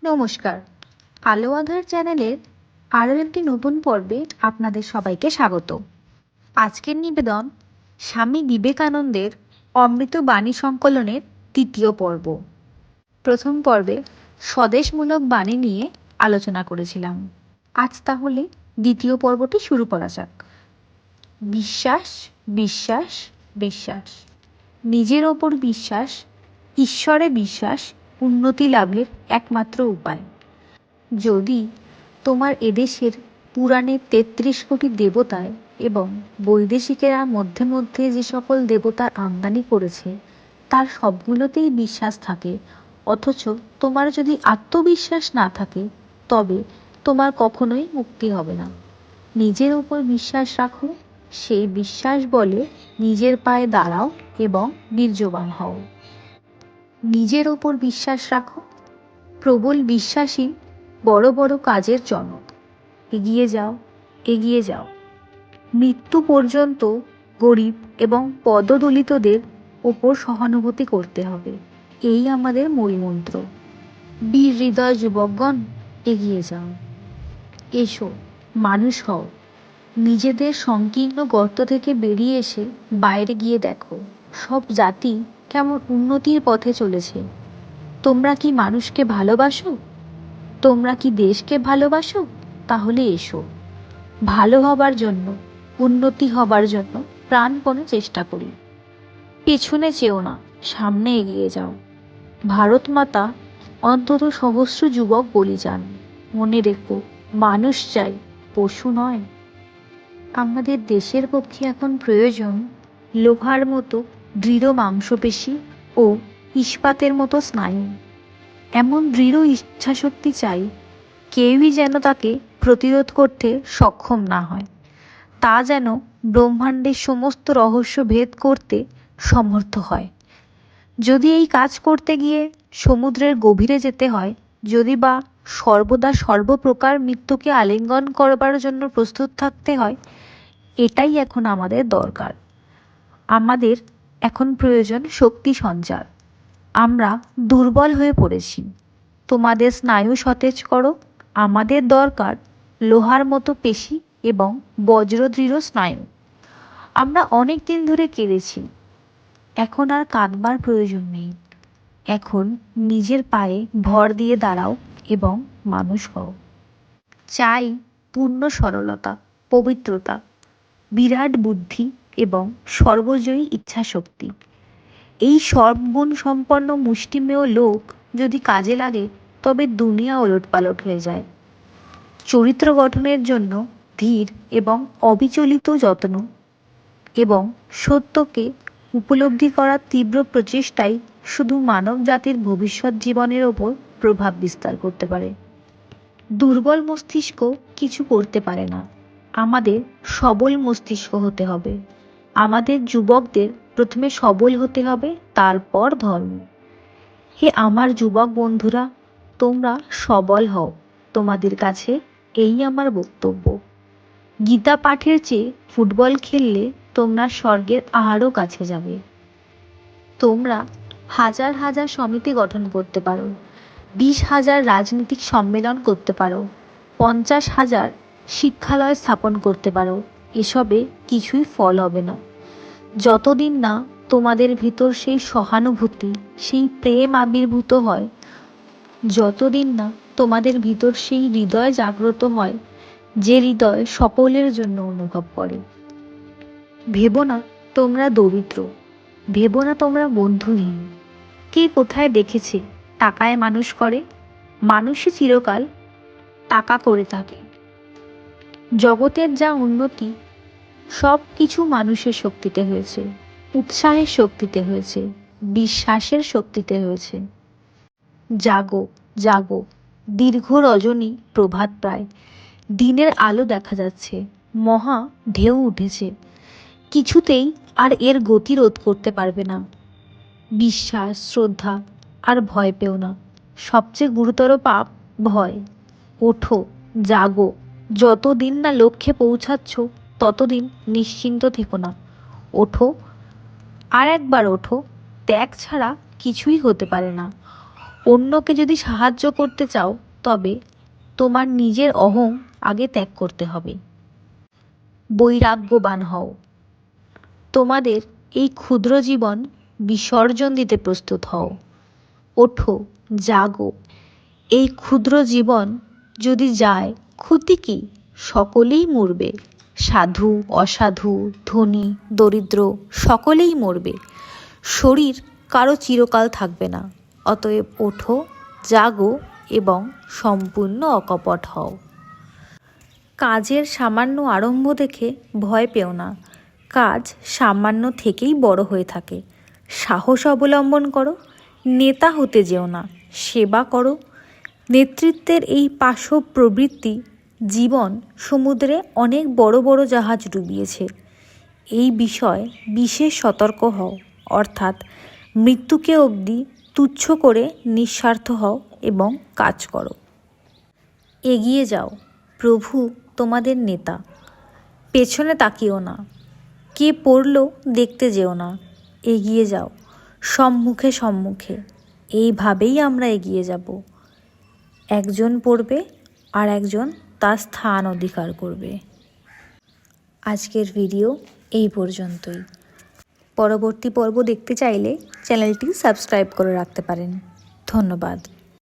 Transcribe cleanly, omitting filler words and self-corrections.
নমস্কার। আলো আঁধার চ্যানেলের আরও একটি নতুন পর্বে আপনাদের সবাইকে স্বাগত। আজকের নিবেদন স্বামী বিবেকানন্দের অমৃত বাণী সংকলনের তৃতীয় পর্ব। প্রথম পর্বে স্বদেশমূলক বাণী নিয়ে আলোচনা করেছিলাম। আজ তাহলে দ্বিতীয় পর্বটি শুরু করা যাক। বিশ্বাস, বিশ্বাস, বিশ্বাস। নিজের ওপর বিশ্বাস, ঈশ্বরে বিশ্বাস উন্নতি লাভের একমাত্র উপায়। যদি তোমার এদেশের পুরাণে ৩৩ কোটি দেবতায় এবং বৈদেশিকেরা মধ্যে মধ্যে যে সকল দেবতার আমদানি করেছে তার সবগুলোতেই বিশ্বাস থাকে, অথচ তোমার যদি আত্মবিশ্বাস না থাকে, তবে তোমার কখনোই মুক্তি হবে না। নিজের উপর বিশ্বাস রাখো, সেই বিশ্বাস বলে নিজের পায়ে দাঁড়াও এবং বীর্যবান হও। নিজের ওপর বিশ্বাস রাখো। প্রবল বিশ্বাসী বড় বড় কাজের জনক। এগিয়ে যাও, এগিয়ে যাও। মৃত্যু পর্যন্ত গরিব এবং পদদলিতদের ওপর সহানুভূতি করতে হবে, এই আমাদের মূল মন্ত্র। বীর হৃদয় যুবকগণ, এগিয়ে যাও। এসো, মানুষ হও। নিজেদের সংকীর্ণ গর্ত থেকে বেরিয়ে এসে বাইরে গিয়ে দেখো সব জাতি কেমন উন্নতির পথে চলেছে। তোমরা কি মানুষকে ভালোবাসো? তোমরা কি দেশকে ভালোবাসো? তাহলে এসো, ভালো হবার জন্য, উন্নতি হবার জন্য প্রাণপণে চেষ্টা করি। পেছনে চেও না, সামনে এগিয়ে যাও। ভারত মাতা অন্তত সহস্র যুবক বলি যান। মনে রেখো, মানুষ চাই, পশু নয়। আমাদের দেশের পক্ষে এখন প্রয়োজন লোহার মতো দৃঢ় মাংসপেশি ও ইস্পাতের মতো স্নায়ু। এমন দৃঢ় ইচ্ছাশক্তি চাই, কেউই যেন তাকে প্রতিরোধ করতে সক্ষম না হয়। তা যেন ব্রহ্মাণ্ডের সমস্ত রহস্য ভেদ করতে সমর্থ হয়। যদি এই কাজ করতে গিয়ে সমুদ্রের গভীরে যেতে হয়, যদি বা সর্বদা সর্বপ্রকার মৃত্যুকে আলিঙ্গন করবার জন্য প্রস্তুত থাকতে হয়, এটাই এখন আমাদের দরকার। আমাদের এখন প্রয়োজন শক্তি সঞ্চার। আমরা দুর্বল হয়ে পড়েছি। তোমাদের স্নায়ু সতেজ করো। আমাদের দরকার লোহার মতো পেশি এবং বজ্রদৃঢ় স্নায়ু। আমরা অনেক দিন ধরে কেঁদেছি, এখন আর কাঁদবার প্রয়োজন নেই। এখন নিজের পায়ে ভর দিয়ে দাঁড়াও এবং মানুষ হও। চাই পূর্ণ সরলতা, পবিত্রতা, বিরাট বুদ্ধি এবং সর্বজয়ী ইচ্ছাশক্তি। এই সর্বগুণ সম্পন্ন মুষ্টিমেয় লোক যদি কাজে লাগে, তবে দুনিয়া ওলটপালট হয়ে যায়। চরিত্র গঠনের জন্য ধীর এবং অবিচলিত যত্ন এবং সত্যকে উপলব্ধি করার তীব্র প্রচেষ্টাই শুধু মানব জাতির ভবিষ্যৎ জীবনের ওপর প্রভাব বিস্তার করতে পারে। দুর্বল মস্তিষ্ক কিছু করতে পারে না। আমাদের সবল মস্তিষ্ক হতে হবে। আমাদের যুবকদের প্রথমে সবল হতে হবে, তারপর ধর্ম। হে আমার যুবক বন্ধুরা, তোমরা সবল হও। তোমাদের কাছে এই আমার বক্তব্য। গীতা পাঠের চেয়ে ফুটবল খেললে তোমরা স্বর্গের আরও কাছে যাবে। তোমরা হাজার হাজার সমিতি গঠন করতে পারো, 20,000 রাজনৈতিক সম্মেলন করতে পারো, 50,000 শিক্ষালয় স্থাপন করতে পারো। এসবে কিছুই ফল হবে না যতদিন না তোমাদের ভিতর সেই সহানুভূতি, সেই প্রেম আবির্ভূত হয়, যতদিন না তোমাদের ভিতর সেই হৃদয় জাগ্রত হয়, যে হৃদয় সকলের জন্য অনুভব করে। ভেবো না তোমরা দরিদ্র, ভেবো না তোমরা বন্ধুহীন। কে কোথায় দেখেছে টাকায় মানুষ করে? মানুষই চিরকাল টাকা করে থাকে। জগতের যা উন্নতি, সব কিছু মানুষের শক্তিতে হয়েছে, উৎসাহের শক্তিতে হয়েছে, বিশ্বাসের শক্তিতে হয়েছে। জাগো, জাগো। দীর্ঘ রজনী প্রভাত প্রায়, দিনের আলো দেখা যাচ্ছে। মহা ঢেউ উঠেছে, কিছুতেই আর এর গতি রোধ করতে পারবে না। বিশ্বাস, শ্রদ্ধা আর ভয় পেও না। সবচেয়ে গুরুতর পাপ ভয়। ওঠো, জাগো। যতদিন না লক্ষ্যে পৌঁছাচ্ছ, ততদিন নিশ্চিন্ত থেকো না। ওঠো, আর একবার ওঠো। ত্যাগ ছাড়া কিছুই হতে পারে না। অন্যকে যদি সাহায্য করতে চাও তবে তোমার নিজের অহং আগে ত্যাগ করতে হবে। বৈরাগ্যবান হও। তোমাদের এই ক্ষুদ্র জীবন বিসর্জন দিতে প্রস্তুত হও। ওঠো, জাগো। এই ক্ষুদ্র জীবন যদি যায়, ক্ষতি কি? সকলেই মরবে। সাধু অসাধু, ধনী দরিদ্র, সকলেই মরবে। শরীর কারো চিরকাল থাকবে না। অতএব ওঠো, জাগো এবং সম্পূর্ণ অকপট হও। কাজের সামান্য আরম্ভ দেখে ভয় পেও না। কাজ সামান্য থেকেই বড় হয়ে থাকে। সাহস অবলম্বন করো। নেতা হতে যেও না, সেবা করো। নেতৃত্বের এই পাশব প্রবৃত্তি জীবন সমুদ্রে অনেক বড় বড় জাহাজ ডুবিয়েছে। এই বিষয়ে বিশেষ সতর্ক হও, অর্থাৎ মৃত্যুকে অবধি তুচ্ছ করে নিঃস্বার্থ হও এবং কাজ করো। এগিয়ে যাও, প্রভু তোমাদের নেতা। পেছনে তাকিও না। কে পড়ল দেখতে যেও না। এগিয়ে যাও, সম্মুখে সম্মুখে। এইভাবেই আমরা এগিয়ে যাব। একজন পড়বে আর একজন তার স্থান অধিকার করবে। আজকের ভিডিও এই পর্যন্তই। পরবর্তী পর্ব দেখতে চাইলে চ্যানেলটি সাবস্ক্রাইব করে রাখতে পারেন। ধন্যবাদ।